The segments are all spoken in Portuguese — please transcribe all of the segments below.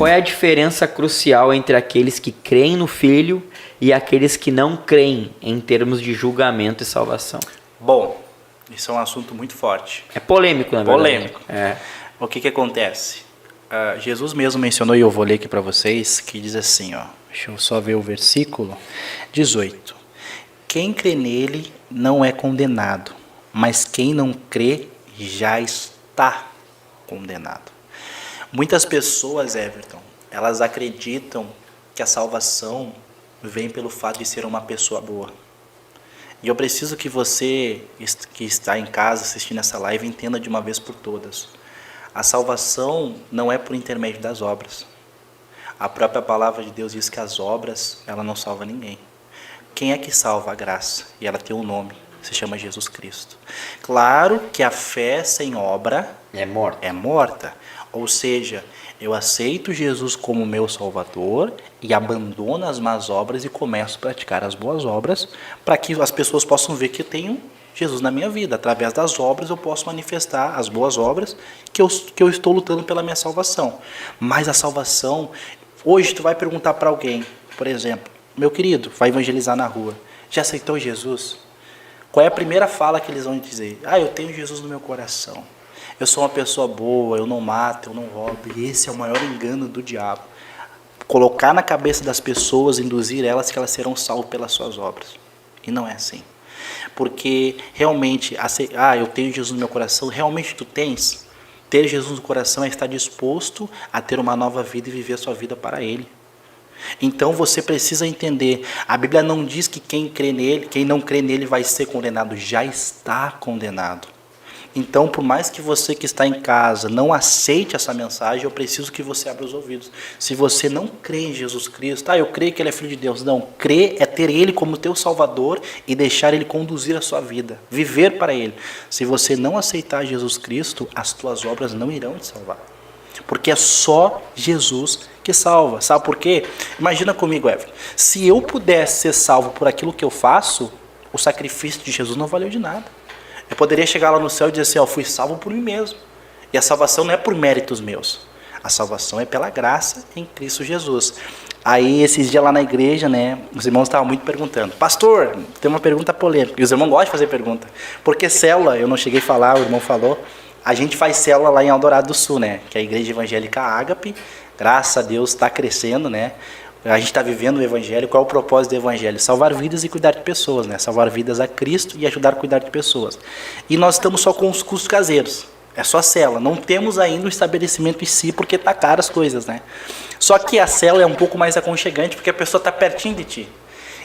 qual é a diferença crucial entre aqueles que creem no Filho e aqueles que não creem em termos de julgamento e salvação? Bom, isso é um assunto muito forte. É polêmico, na verdade. Polêmico. O que acontece? Jesus mesmo mencionou, e eu vou ler aqui para vocês, que diz assim, ó, deixa eu só ver o versículo 18. Quem crê nele não é condenado, mas quem não crê já está condenado. Muitas pessoas, Everton, elas acreditam que a salvação vem pelo fato de ser uma pessoa boa. E eu preciso que você que está em casa assistindo essa live entenda de uma vez por todas. A salvação não é por intermédio das obras. A própria palavra de Deus diz que as obras, ela não salva ninguém. Quem é que salva a graça? E ela tem um nome, se chama Jesus Cristo. Claro que a fé sem obra É morto. é morta. Ou seja, eu aceito Jesus como meu Salvador e abandono as más obras e começo a praticar as boas obras para que as pessoas possam ver que eu tenho Jesus na minha vida. Através das obras eu posso manifestar as boas obras que eu estou lutando pela minha salvação. Mas a salvação, hoje tu vai perguntar para alguém, por exemplo, meu querido, vai evangelizar na rua, já aceitou Jesus? Qual é a primeira fala que eles vão dizer? Eu tenho Jesus no meu coração. Eu sou uma pessoa boa, eu não mato, eu não roubo. E esse é o maior engano do diabo. Colocar na cabeça das pessoas, induzir elas que elas serão salvas pelas suas obras. E não é assim. Porque realmente, eu tenho Jesus no meu coração, realmente tu tens? Ter Jesus no coração é estar disposto a ter uma nova vida e viver a sua vida para Ele. Então você precisa entender, a Bíblia não diz que quem não crê nele vai ser condenado, já está condenado. Então, por mais que você que está em casa não aceite essa mensagem, eu preciso que você abra os ouvidos. Se você não crê em Jesus Cristo, eu creio que Ele é Filho de Deus. Não, crer é ter Ele como teu Salvador e deixar Ele conduzir a sua vida, viver para Ele. Se você não aceitar Jesus Cristo, as tuas obras não irão te salvar. Porque é só Jesus que salva. Sabe por quê? Imagina comigo, Everton. Se eu pudesse ser salvo por aquilo que eu faço, o sacrifício de Jesus não valeu de nada. Eu poderia chegar lá no céu e dizer assim, fui salvo por mim mesmo. E a salvação não é por méritos meus. A salvação é pela graça em Cristo Jesus. Aí, esses dias lá na igreja, os irmãos estavam muito perguntando. Pastor, tem uma pergunta polêmica. E os irmãos gostam de fazer pergunta. Porque célula, eu não cheguei a falar, o irmão falou. A gente faz célula lá em Eldorado do Sul, que é a Igreja Evangélica Ágape. Graças a Deus está crescendo, A gente está vivendo o Evangelho. Qual é o propósito do Evangelho? Salvar vidas e cuidar de pessoas, Salvar vidas a Cristo e ajudar a cuidar de pessoas. E nós estamos só com os custos caseiros. É só a célula. Não temos ainda o estabelecimento em si, porque está caro as coisas, Só que a célula é um pouco mais aconchegante, porque a pessoa está pertinho de ti.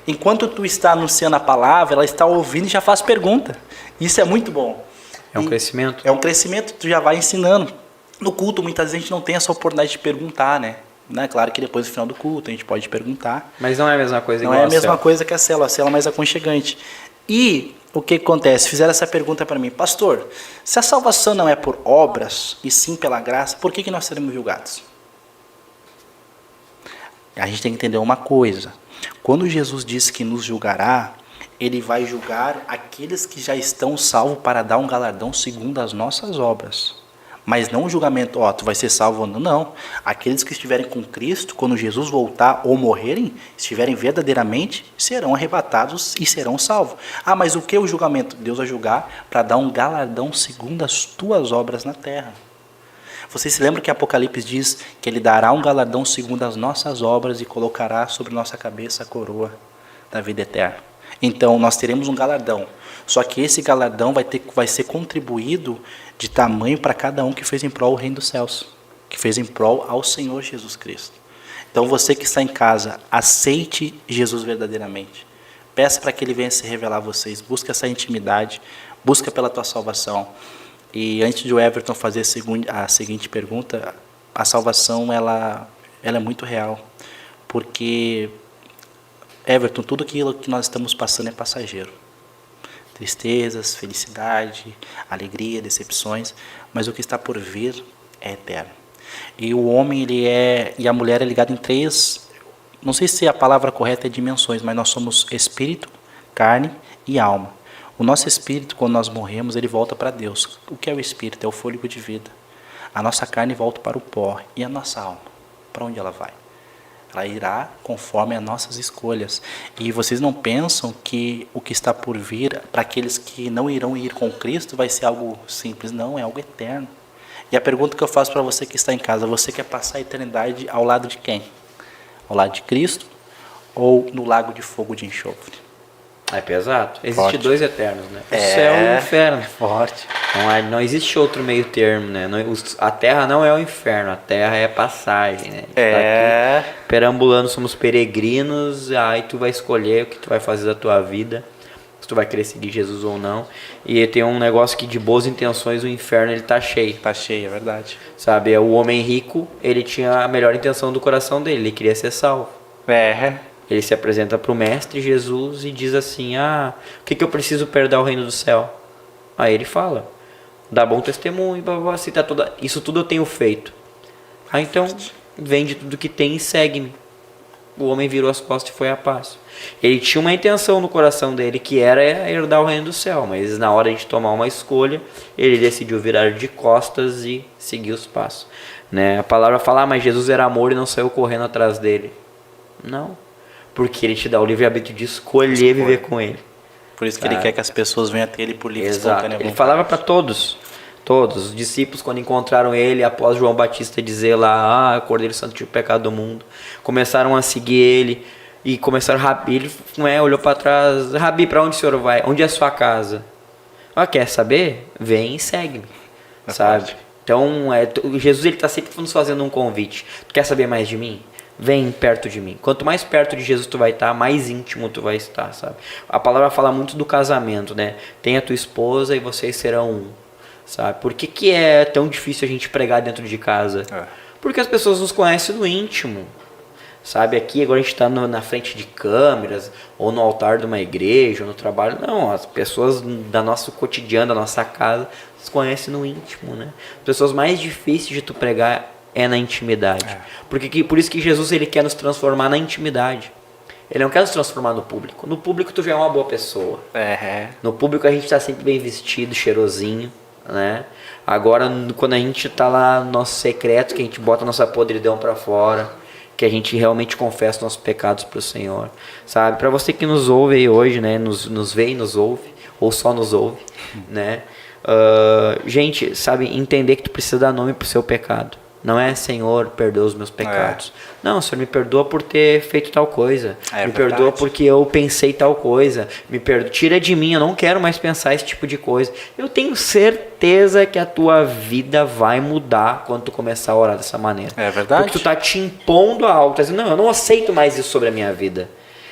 Enquanto tu está anunciando a palavra, ela está ouvindo e já faz pergunta. Isso é muito bom. É um crescimento. É um crescimento, tu já vai ensinando. No culto, muitas vezes a gente não tem essa oportunidade de perguntar, Claro que depois do final do culto a gente pode perguntar. Mas não é a mesma coisa igual a célula. Não é a mesma coisa que a célula é mais aconchegante. E o que acontece? Fizeram essa pergunta para mim. Pastor, se a salvação não é por obras e sim pela graça, por que nós seremos julgados? A gente tem que entender uma coisa. Quando Jesus disse que nos julgará, Ele vai julgar aqueles que já estão salvos para dar um galardão segundo as nossas obras. Mas não um julgamento, tu vai ser salvo ou não. Não. Aqueles que estiverem com Cristo, quando Jesus voltar ou morrerem, estiverem verdadeiramente, serão arrebatados e serão salvos. Mas o que é o julgamento? Deus vai julgar para dar um galardão segundo as tuas obras na terra. Vocês se lembram que Apocalipse diz que Ele dará um galardão segundo as nossas obras e colocará sobre nossa cabeça a coroa da vida eterna. Então, nós teremos um galardão. Só que esse galardão vai ser contribuído de tamanho para cada um que fez em prol do reino dos céus, que fez em prol ao Senhor Jesus Cristo. Então, você que está em casa, aceite Jesus verdadeiramente. Peça para que Ele venha se revelar a vocês. Busque essa intimidade. Busca pela tua salvação. E antes de o Everton fazer a seguinte pergunta, a salvação ela é muito real. Porque, Everton, tudo aquilo que nós estamos passando é passageiro. Tristezas, felicidade, alegria, decepções, mas o que está por vir é eterno. E o homem e a mulher é ligado em três, não sei se a palavra correta é dimensões, mas nós somos espírito, carne e alma. O nosso espírito, quando nós morremos, ele volta para Deus. O que é o espírito? É o fôlego de vida. A nossa carne volta para o pó e a nossa alma para onde ela vai. Ela irá conforme as nossas escolhas. E vocês não pensam que o que está por vir, para aqueles que não irão ir com Cristo, vai ser algo simples. Não, é algo eterno. E a pergunta que eu faço para você que está em casa, você quer passar a eternidade ao lado de quem? Ao lado de Cristo ou no lago de fogo de enxofre? É pesado. Existem Forte. dois eternos, né? O céu e o inferno. Forte. Não existe outro meio termo, né? A terra não é o inferno, a terra é passagem, né? A gente tá aqui perambulando, somos peregrinos, aí tu vai escolher o que tu vai fazer da tua vida, se tu vai querer seguir Jesus ou não. E tem um negócio que de boas intenções o inferno ele tá cheio. Tá cheio, é verdade. Sabe, o homem rico, ele tinha a melhor intenção do coração dele, ele queria ser salvo. Ele se apresenta para o mestre Jesus e diz assim, o que eu preciso para herdar o reino do céu? Aí ele fala, dá bom testemunho, cita isso tudo eu tenho feito. Então, vende tudo que tem e segue-me. O homem virou as costas e foi a passo. Ele tinha uma intenção no coração dele, que era herdar o reino do céu, mas na hora de tomar uma escolha, ele decidiu virar de costas e seguir os passos. Né? A palavra fala, mas Jesus era amor e não saiu correndo atrás dele. Não. Porque ele te dá o livre-arbítrio de escolher viver com ele. Por isso que ele quer que as pessoas venham até ele por livre espontânea vontade. Ele falava para todos. Os discípulos, quando encontraram ele, após João Batista dizer lá, Cordeiro Santo tira o pecado do mundo, começaram a seguir ele e começaram, Rabi, ele olhou para trás, Rabi, para onde o senhor vai? Onde é a sua casa? Quer saber? Vem e segue-me, sabe? Então, Jesus ele está sempre nos fazendo um convite. Tu quer saber mais de mim? Vem perto de mim. Quanto mais perto de Jesus tu vai estar, mais íntimo tu vai estar, sabe? A palavra fala muito do casamento, né? Tem a tua esposa e vocês serão um, sabe? Por que é tão difícil a gente pregar dentro de casa? Porque as pessoas nos conhecem no íntimo, sabe? Aqui agora a gente está na frente de câmeras, ou no altar de uma igreja, ou no trabalho. Não, as pessoas da nosso cotidiano, da nossa casa, se conhecem no íntimo, né? As pessoas mais difíceis de tu pregar é na intimidade. Por isso que Jesus ele quer nos transformar na intimidade. Ele não quer nos transformar no público. No público tu já é uma boa pessoa. No público a gente está sempre bem vestido, cheirosinho, né? Agora quando a gente está lá no nosso secreto, que a gente bota a nossa podridão para fora, que a gente realmente confessa nossos pecados para o Senhor, sabe? Para você que nos ouve aí hoje, né? Nos vê e nos ouve, ou só nos ouve, né? Gente, sabe, entender que tu precisa dar nome pro seu pecado. Não é, Senhor, perdoa os meus pecados. Não, Senhor, me perdoa por ter feito tal coisa. Me perdoa porque eu pensei tal coisa. Me perdoa. Tira de mim, eu não quero mais pensar esse tipo de coisa. Eu tenho certeza que a tua vida vai mudar quando tu começar a orar dessa maneira. É verdade. Porque tu tá te impondo a algo. Tá dizendo, não, eu não aceito mais isso sobre a minha vida.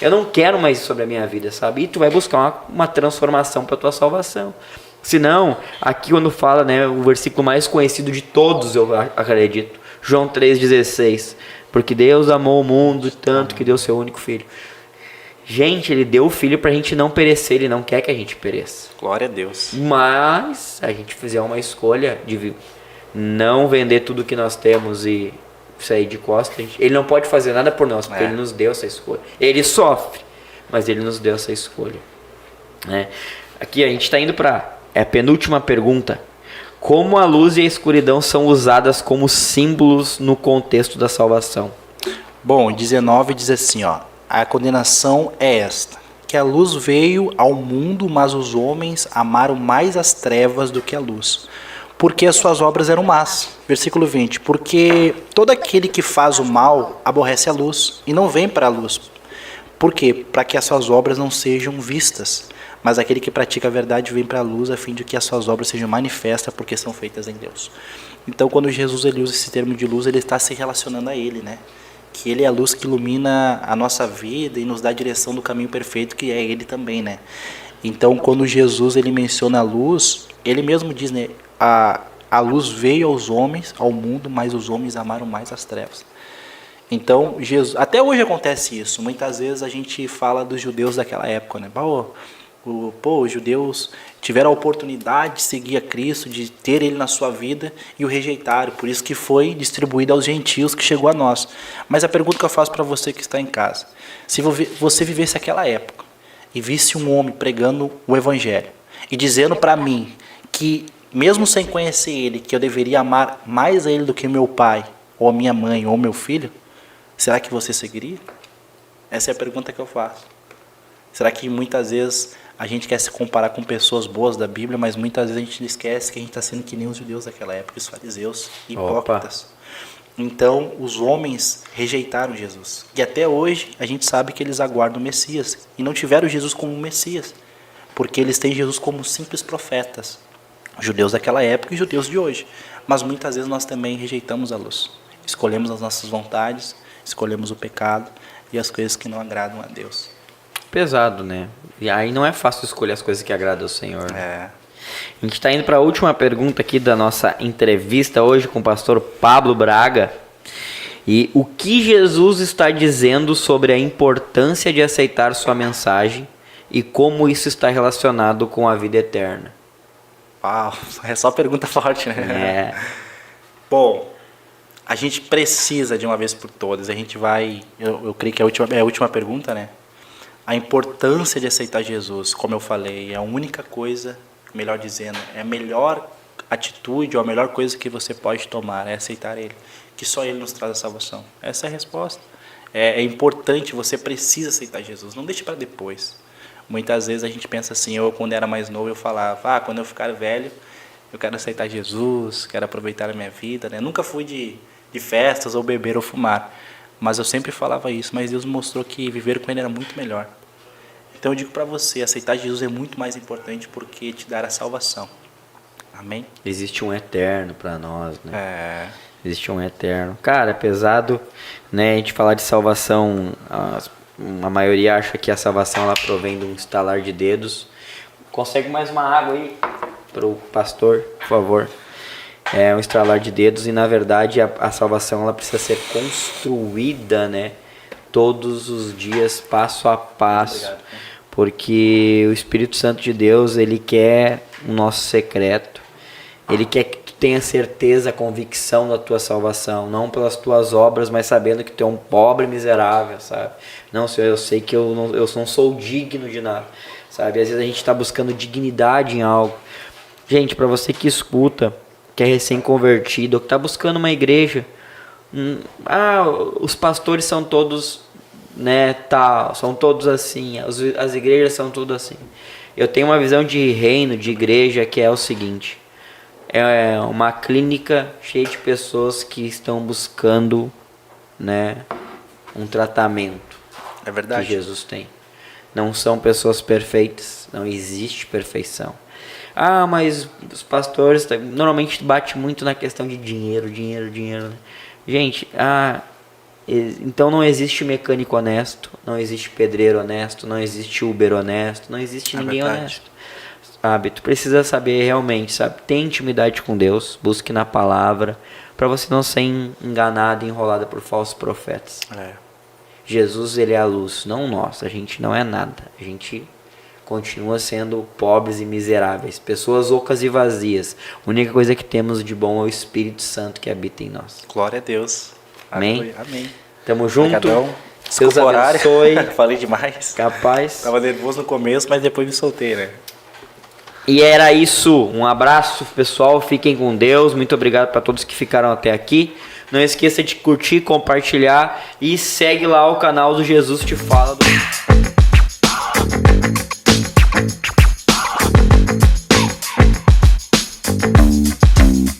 Eu não quero mais isso sobre a minha vida, sabe? E tu vai buscar uma transformação para tua salvação. Senão, aqui quando fala, né, o versículo mais conhecido de todos, eu acredito, João 3,16, porque Deus amou o mundo tanto que deu seu único filho. Gente, ele deu o filho pra gente não perecer, ele não quer que a gente pereça. Glória a Deus. Mas, a gente fizer uma escolha de não vender tudo que nós temos e sair de costas, ele não pode fazer nada por nós, porque ele nos deu essa escolha. Ele sofre, mas ele nos deu essa escolha. Né? Aqui a gente está indo para a penúltima pergunta. Como a luz e a escuridão são usadas como símbolos no contexto da salvação? Bom, 19 diz assim, a condenação é esta, que a luz veio ao mundo, mas os homens amaram mais as trevas do que a luz, porque as suas obras eram más. Versículo 20, porque todo aquele que faz o mal aborrece a luz e não vem para a luz. Por quê? Para que as suas obras não sejam vistas. Mas aquele que pratica a verdade vem para a luz a fim de que as suas obras sejam manifestas porque são feitas em Deus. Então, quando Jesus ele usa esse termo de luz, ele está se relacionando a ele, né? Que ele é a luz que ilumina a nossa vida e nos dá a direção do caminho perfeito, que é ele também, né? Então, quando Jesus ele menciona a luz, ele mesmo diz, né? A luz veio aos homens, ao mundo, mas os homens amaram mais as trevas. Então, Jesus, até hoje acontece isso. Muitas vezes a gente fala dos judeus daquela época, né? Os judeus tiveram a oportunidade de seguir a Cristo, de ter Ele na sua vida e o rejeitaram. Por isso que foi distribuído aos gentios que chegou a nós. Mas a pergunta que eu faço para você que está em casa. Se você vivesse aquela época e visse um homem pregando o Evangelho e dizendo para mim que, mesmo sem conhecer Ele, que eu deveria amar mais a Ele do que meu pai, ou a minha mãe, ou meu filho, será que você seguiria? Essa é a pergunta que eu faço. Será que muitas vezes a gente quer se comparar com pessoas boas da Bíblia, mas muitas vezes a gente esquece que a gente está sendo que nem os judeus daquela época, os fariseus, hipócritas. Então, os homens rejeitaram Jesus. E até hoje, a gente sabe que eles aguardam o Messias. E não tiveram Jesus como Messias, porque eles têm Jesus como simples profetas. Judeus daquela época e judeus de hoje. Mas muitas vezes nós também rejeitamos a luz. Escolhemos as nossas vontades, escolhemos o pecado e as coisas que não agradam a Deus. Pesado, né? E aí não é fácil escolher as coisas que agradam ao Senhor. Né? É. A gente está indo para a última pergunta aqui da nossa entrevista hoje com o pastor Pablo Braga. E o que Jesus está dizendo sobre a importância de aceitar sua mensagem e como isso está relacionado com a vida eterna? Uau, é só pergunta forte, né? É. Bom, a gente precisa de uma vez por todas, a gente vai, eu creio que é a última pergunta, né? A importância de aceitar Jesus, como eu falei, é a única coisa, melhor dizendo, é a melhor atitude ou a melhor coisa que você pode tomar, é aceitar Ele, que só Ele nos traz a salvação. Essa é a resposta. É importante, você precisa aceitar Jesus, não deixe para depois. Muitas vezes a gente pensa assim, eu quando era mais novo eu falava, quando eu ficar velho, eu quero aceitar Jesus, quero aproveitar a minha vida, né? Nunca fui de festas ou beber ou fumar, mas eu sempre falava isso, mas Deus mostrou que viver com Ele era muito melhor. Então eu digo para você, aceitar Jesus é muito mais importante porque te dará a salvação. Amém? Existe um eterno para nós, né? É. Existe um eterno. Cara, é pesado, né? A gente falar de salvação, a maioria acha que a salvação ela provém de um estalar de dedos. Consegue mais uma água aí pro pastor, por favor. É um estalar de dedos e na verdade a salvação ela precisa ser construída, né? Todos os dias, passo a passo. Obrigado. Porque o Espírito Santo de Deus, ele quer o nosso secreto. Ele quer que tu tenha certeza, convicção da tua salvação. Não pelas tuas obras, mas sabendo que tu é um pobre miserável, sabe? Não, Senhor, eu sei que eu não sou digno de nada, sabe? Às vezes a gente está buscando dignidade em algo. Gente, para você que escuta, que é recém-convertido, ou que está buscando uma igreja, os pastores são todos, né, tal, são todos assim, as igrejas são tudo assim. Eu tenho uma visão de reino, de igreja, que é o seguinte: é uma clínica cheia de pessoas que estão buscando, né, um tratamento. É verdade. Que Jesus tem. Não são pessoas perfeitas, não existe perfeição. Mas os pastores normalmente bate muito na questão de dinheiro, né? Gente, então não existe mecânico honesto, não existe pedreiro honesto, não existe Uber honesto, não existe ninguém honesto. Sabe, tu precisa saber realmente, sabe? Tem intimidade com Deus, busque na palavra, para você não ser enganado e enrolado por falsos profetas. Jesus, ele é a luz, não nós, a gente não é nada, a gente continua sendo pobres e miseráveis, pessoas ocas e vazias. A única coisa que temos de bom é o Espírito Santo que habita em nós. Glória a Deus. Amém? Amém. Tamo junto. Obrigadão. Deus abençoe. Falei demais. Capaz. Tava nervoso no começo, mas depois me soltei, né? E era isso. Um abraço, pessoal. Fiquem com Deus. Muito obrigado para todos que ficaram até aqui. Não esqueça de curtir, compartilhar e segue lá o canal do Jesus Te Fala.